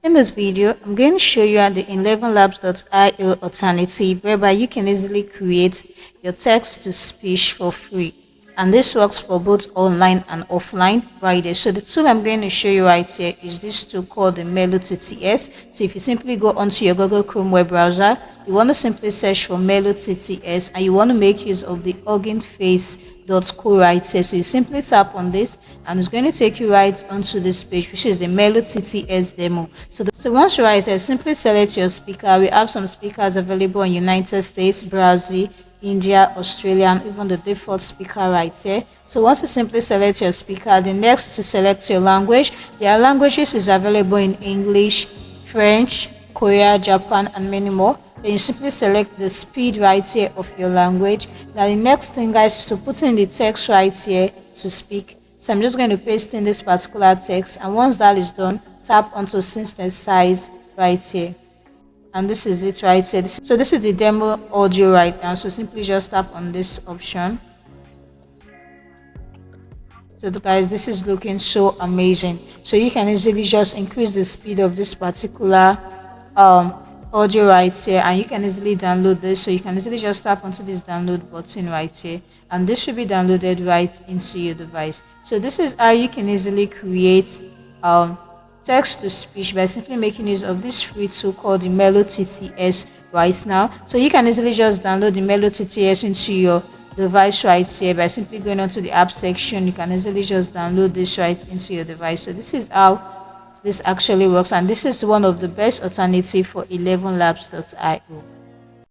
In this video, I'm going to show you the Elevenlabs.io alternative whereby you can easily create your text-to-speech for free. And this works for both online and offline right there. So the tool I'm going to show you right here is this tool called the Melo TTS. So if you simply go onto your Google Chrome web browser, you want to simply search for Melo TTS and you want to make use of the Hugging Face.co right here. So you simply tap on this and it's going to take you right onto this page, which is the Melo TTS demo. So once you're right here, simply select your speaker. We have some speakers available in United States, Brazil, India, Australia, and even the default speaker right here. So once you simply select your speaker, the next is to select your language. There are languages is available in English, French, Korea, Japan, and many more. Then you simply select the speed right here of your language. Now the next thing, guys, is to put in the text right here to speak. So I'm just going to paste in this particular text, and once that is done, tap onto synthesize right here. And this is it right here. So this is the demo audio right now. So simply just tap on this option. So guys, this is looking so amazing. So you can easily just increase the speed of this particular audio right here, and you can easily download this. So you can easily just tap onto this download button right here, and this should be downloaded right into your device. So this is how you can easily create text to speech by simply making use of this free tool called the Melo TTS right now. So you can easily just download the Melo TTS into your device right here by simply going onto the app section. You can easily just download this right into your device. So this is how this actually works, and this is one of the best alternative for Elevenlabs.io.